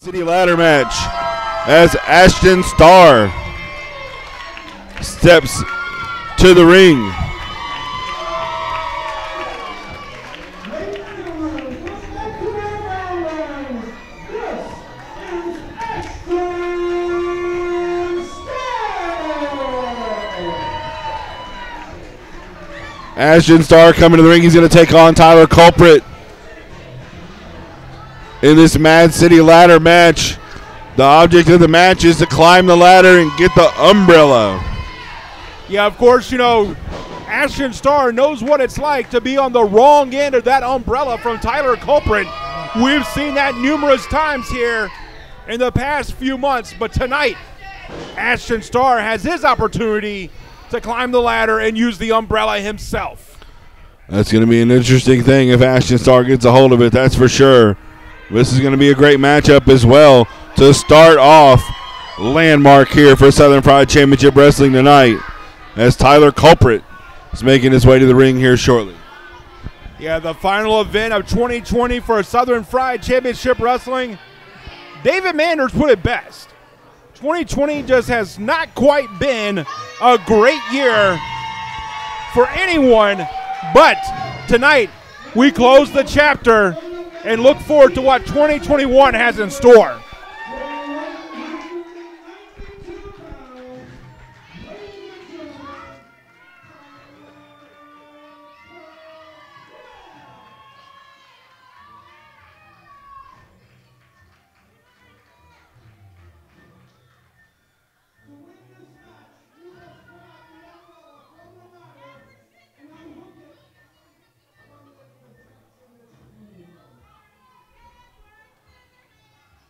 City ladder match as Ashton Starr steps to the ring. Ashton Starr coming to the ring. He's going to take on Tyler Cullprett in this Mad City ladder match. The object of the match is to climb the ladder and get the umbrella. Yeah, of course, you know, Ashton Starr knows what it's like to be on the wrong end of that umbrella from Tyler Cullprett. We've seen that numerous times here in the past few months, but tonight, Ashton Starr has his opportunity to climb the ladder and use the umbrella himself. That's going to be an interesting thing if Ashton Starr gets a hold of it, that's for sure. This is going to be a great matchup as well to start off landmark here for Southern Fried Championship Wrestling tonight as Tyler Cullprett is making his way to the ring here shortly. Yeah, the final event of 2020 for Southern Fried Championship Wrestling. David Manders put it best. 2020 just has not quite been a great year for anyone, but tonight we close the chapter and look forward to what 2021 has in store.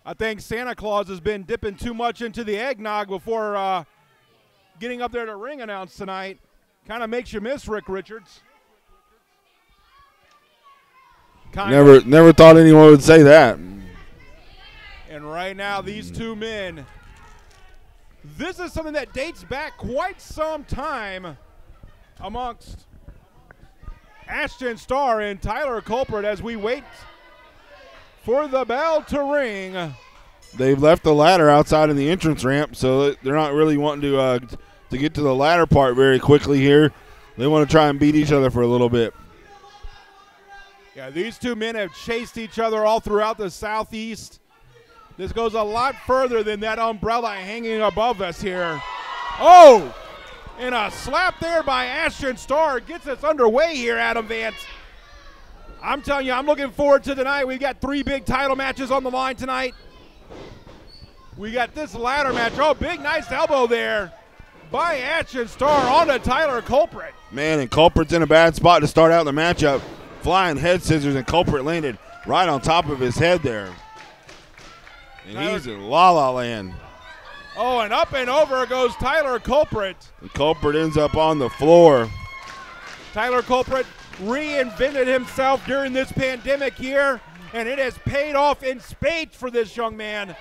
I think Santa Claus has been dipping too much into the eggnog before getting up there to ring announce tonight. Kind of makes you miss Rick Richards. Never thought anyone would say that. And right now, these two men, this is something that dates back quite some time amongst Ashton Starr and Tyler Cullprett as we wait for the bell to ring. They've left the ladder outside in the entrance ramp, so they're not really wanting to get to the ladder part very quickly here. They want to try and beat each other for a little bit. Yeah, these two men have chased each other all throughout the Southeast. This goes a lot further than that umbrella hanging above us here. Oh, and a slap there by Ashton Starr gets us underway here, Adam Vance. I'm telling you, I'm looking forward to tonight. We've got 3 big title matches on the line tonight. We got this ladder match. Oh, big nice elbow there by Ashton Starr onto Tyler Cullprett. Man, and Cullprett's in a bad spot to start out the matchup. Flying head scissors, and Cullprett landed right on top of his head there. And he's in la-la land. Oh, and up and over goes Tyler Cullprett. And Cullprett ends up on the floor. Tyler Cullprett reinvented himself during this pandemic here, and it has paid off in spades for this young man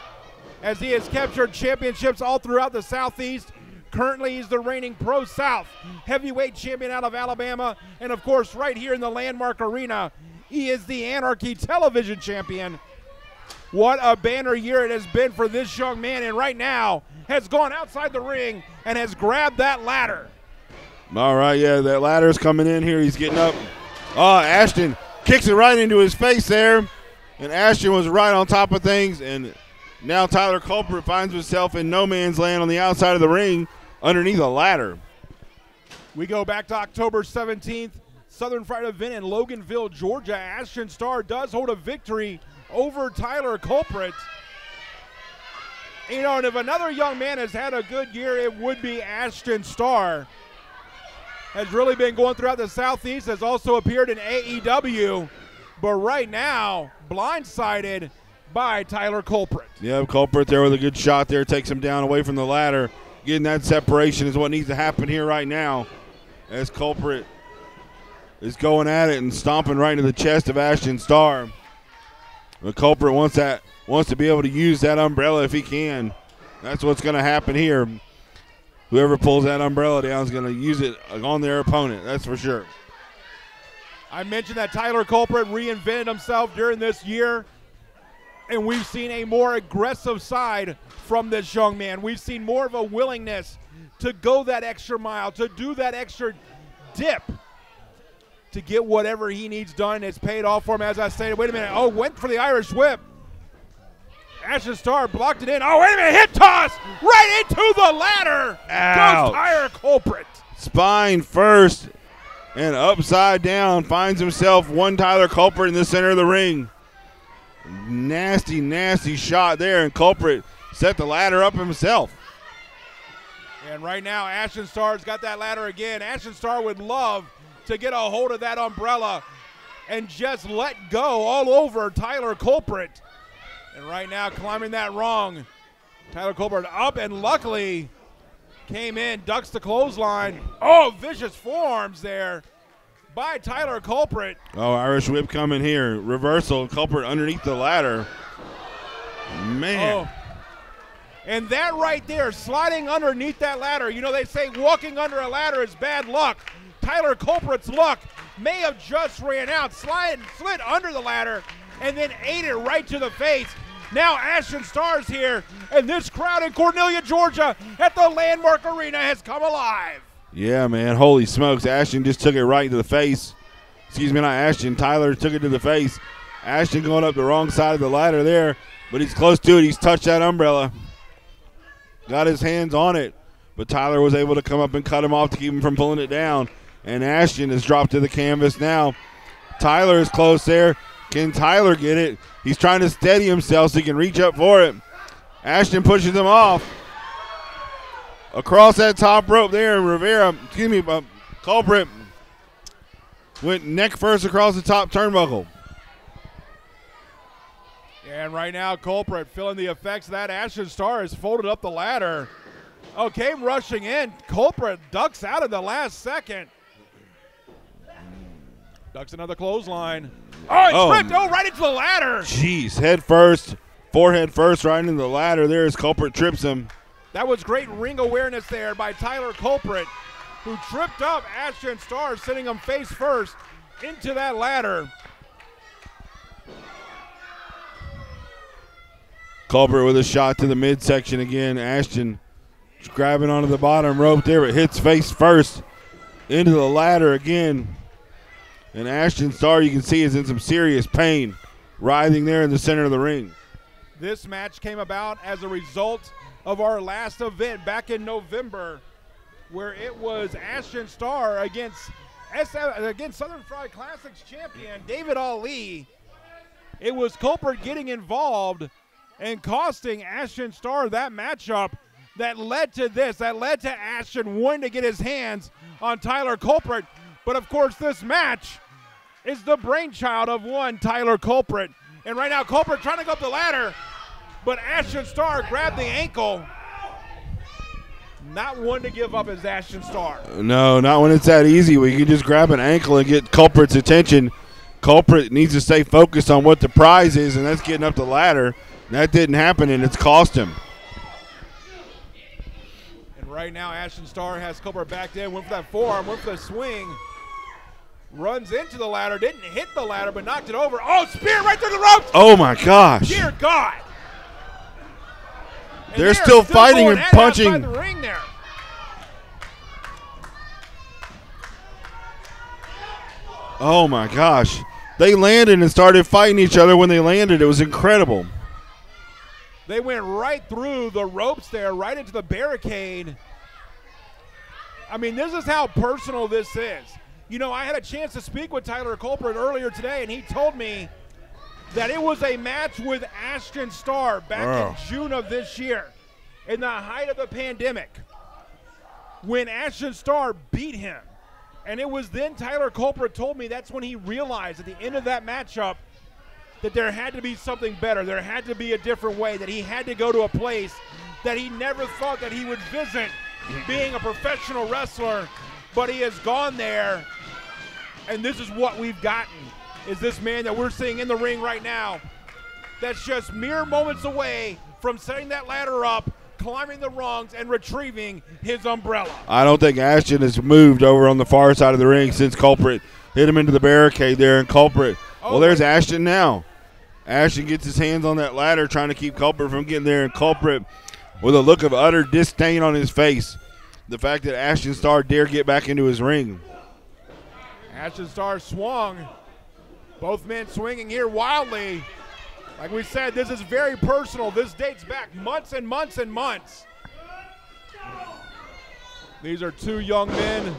as he has captured championships all throughout the Southeast. Currently, he's the reigning Pro South heavyweight champion out of Alabama, and of course, right here in the Landmark Arena, he is the Anarchy Television champion. What a banner year it has been for this young man, and right now has gone outside the ring and has grabbed that ladder. All right, yeah, that ladder's coming in here. He's getting up. Oh, Ashton kicks it right into his face there. And Ashton was right on top of things. And now Tyler Cullprett finds himself in no man's land on the outside of the ring underneath a ladder. We go back to October 17th, Southern Fried event in Loganville, Georgia. Ashton Starr does hold a victory over Tyler Cullprett. You know, and if another young man has had a good year, it would be Ashton Starr. Has really been going throughout the Southeast, has also appeared in AEW, but right now, blindsided by Tyler Cullprett. Yeah, Cullprett there with a good shot there, takes him down away from the ladder. Getting that separation is what needs to happen here right now as Cullprett is going at it and stomping right into the chest of Ashton Starr. But Cullprett wants to be able to use that umbrella if he can. That's what's going to happen here. Whoever pulls that umbrella down is going to use it on their opponent, that's for sure. I mentioned that Tyler Cullprett reinvented himself during this year. And we've seen a more aggressive side from this young man. We've seen more of a willingness to go that extra mile, to do that extra dip, to get whatever he needs done. It's paid off for him, as I stated. Wait a minute. Oh, went for the Irish whip. Ashton Starr blocked it in. Oh, wait a minute. Hip toss right into the ladder. Ouch. Goes Tyler Cullprett. Spine first and upside down. Finds himself one Tyler Cullprett in the center of the ring. Nasty, nasty shot there, and Cullprett set the ladder up himself. And right now, Ashton Starr's got that ladder again. Ashton Starr would love to get a hold of that umbrella and just let go all over Tyler Cullprett. And right now, climbing that rung, Tyler Cullprett up and luckily came in, ducks the clothesline. Oh, vicious forearms there by Tyler Cullprett. Oh, Irish whip coming here. Reversal, Cullprett underneath the ladder. Man. Oh. And that right there, sliding underneath that ladder. You know, they say walking under a ladder is bad luck. Tyler Cullprett's luck may have just ran out, slid under the ladder, and then ate it right to the face. Now Ashton Starr's here, and this crowd in Cornelia, Georgia at the Landmark Arena has come alive. Yeah, man. Holy smokes. Ashton just took it right to the face. Excuse me, not Ashton. Tyler took it to the face. Ashton going up the wrong side of the ladder there, but he's close to it. He's touched that umbrella. Got his hands on it, but Tyler was able to come up and cut him off to keep him from pulling it down. And Ashton is dropped to the canvas now. Tyler is close there. Can Tyler get it? He's trying to steady himself so he can reach up for it. Ashton pushes him off. Across that top rope there, Cullprett went neck first across the top turnbuckle. And right now, Cullprett feeling the effects of that. Ashton Starr has folded up the ladder. Oh, came rushing in. Cullprett ducks out in the last second. Ducks another clothesline. Oh, he tripped. Oh, right into the ladder. Jeez, head first, forehead first, right into the ladder there as Cullprett trips him. That was great ring awareness there by Tyler Cullprett, who tripped up Ashton Starr, sending him face first into that ladder. Cullprett with a shot to the midsection again. Ashton grabbing onto the bottom rope there, but hits face first into the ladder again. And Ashton Starr, you can see, is in some serious pain, writhing there in the center of the ring. This match came about as a result of our last event back in November, where it was Ashton Starr against Southern Fried Classics champion David Ali. It was Cullprett getting involved and costing Ashton Starr that matchup that led to this, that led to Ashton wanting to get his hands on Tyler Cullprett. But of course, this match is the brainchild of one Tyler Cullprett. And right now, Cullprett trying to go up the ladder, but Ashton Starr grabbed the ankle. Not one to give up is Ashton Starr. No, not when it's that easy. We can just grab an ankle and get Cullprett's attention. Cullprett needs to stay focused on what the prize is, and that's getting up the ladder. That didn't happen, and it's cost him. And right now, Ashton Starr has Cullprett backed in, went for that forearm, went for the swing. Runs into the ladder, didn't hit the ladder, but knocked it over. Oh, spear right through the ropes! Oh, my gosh. Dear God. They're still fighting and punching. Outside the ring there. Oh, my gosh. They landed and started fighting each other when they landed. It was incredible. They went right through the ropes there, right into the barricade. I mean, this is how personal this is. You know, I had a chance to speak with Tyler Cullprett earlier today, and he told me that it was a match with Ashton Starr back in June of this year, in the height of the pandemic, when Ashton Starr beat him. And it was then Tyler Cullprett told me that's when he realized at the end of that matchup that there had to be something better. There had to be a different way, that he had to go to a place that he never thought that he would visit being a professional wrestler, but he has gone there, and this is what we've gotten, is this man that we're seeing in the ring right now that's just mere moments away from setting that ladder up, climbing the rungs, and retrieving his umbrella. I don't think Ashton has moved over on the far side of the ring since Cullprett hit him into the barricade there, and Cullprett, well, there's Ashton now. Ashton gets his hands on that ladder trying to keep Cullprett from getting there, and Cullprett with a look of utter disdain on his face. The fact that Ashton Starr dare get back into his ring. Ashton Starr swung. Both men swinging here wildly. Like we said, this is very personal. This dates back months and months and months. These are two young men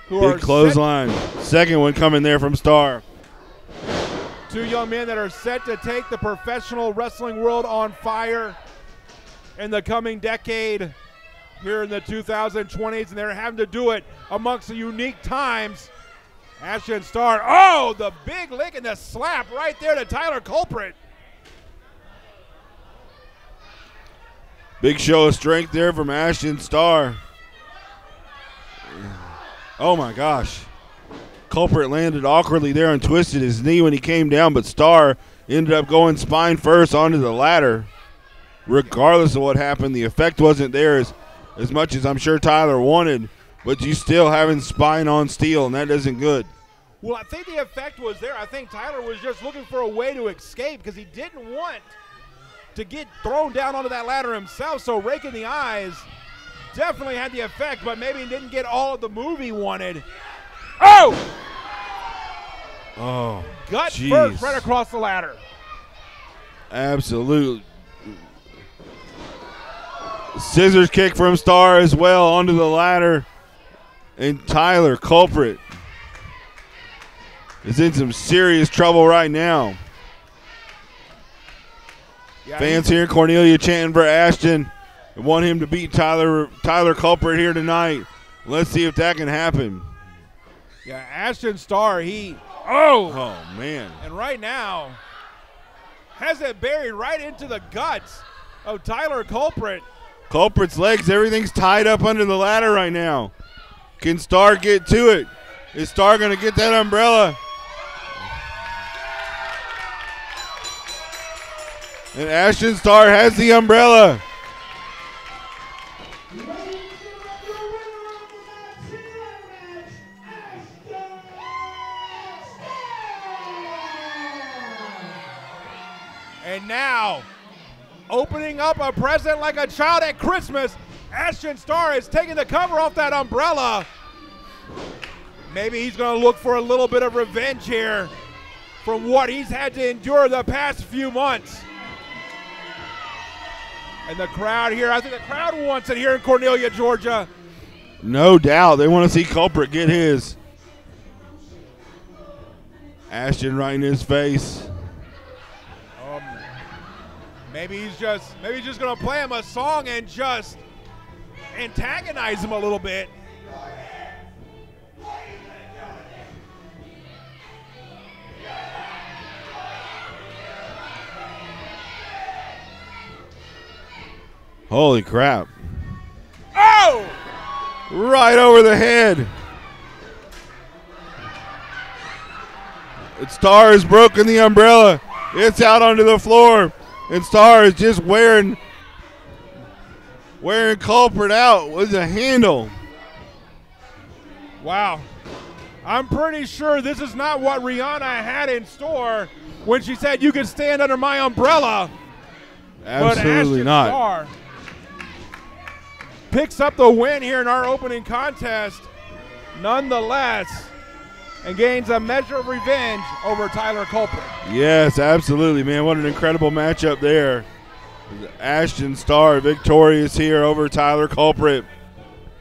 who are big clothesline. Second one coming there from Starr. Two young men that are set to take the professional wrestling world on fire in the coming decade here in the 2020s, and they're having to do it amongst the unique times. Ashton Starr, oh, the big lick and the slap right there to Tyler Cullprett. Big show of strength there from Ashton Starr. Oh my gosh. Cullprett landed awkwardly there and twisted his knee when he came down, but Starr ended up going spine first onto the ladder. Regardless of what happened, the effect wasn't there as much as I'm sure Tyler wanted, but you still having spine on steel, and that isn't good. Well, I think the effect was there. I think Tyler was just looking for a way to escape because he didn't want to get thrown down onto that ladder himself, so raking the eyes definitely had the effect, but maybe he didn't get all of the move he wanted. Oh! Oh, gut geez. first right across the ladder. Absolute scissors kick from Starr as well onto the ladder, and Tyler Cullprett is in some serious trouble right now. Yeah, fans here in Cornelia chanting for Ashton and want him to beat Tyler Cullprett here tonight. Let's see if that can happen. Yeah, Ashton Starr, oh man. And right now has it buried right into the guts of Tyler Cullprett. Cullprett's legs, everything's tied up under the ladder right now. Can Starr get to it? Is Starr going to get that umbrella? And Ashton Starr has the umbrella. And now, opening up a present like a child at Christmas, Ashton Starr is taking the cover off that umbrella. Maybe he's going to look for a little bit of revenge here from what he's had to endure the past few months. And the crowd here, I think the crowd wants it here in Cornelia, Georgia. No doubt. They want to see Cullprett get his. Ashton right in his face. Maybe he's just going to play him a song and just antagonize him a little bit. Holy crap. Oh! Right over the head. Starr has broken the umbrella. It's out onto the floor. And Starr is just wearing Cullprett out with a handle. Wow. I'm pretty sure this is not what Rihanna had in store when she said you can stand under my umbrella. Absolutely not. Starr picks up the win here in our opening contest nonetheless and gains a measure of revenge over Tyler Cullprett. Yes, absolutely, man. What an incredible matchup there. Ashton Starr victorious here over Tyler Cullprett.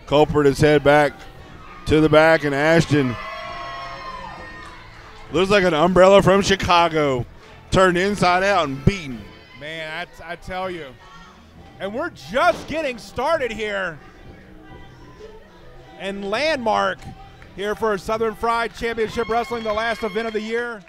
Cullprett is head back to the back, and Ashton looks like an umbrella from Chicago turned inside out and beaten. Man, I tell you. And we're just getting started here. And landmark here for Southern Fried Championship Wrestling, the last event of the year.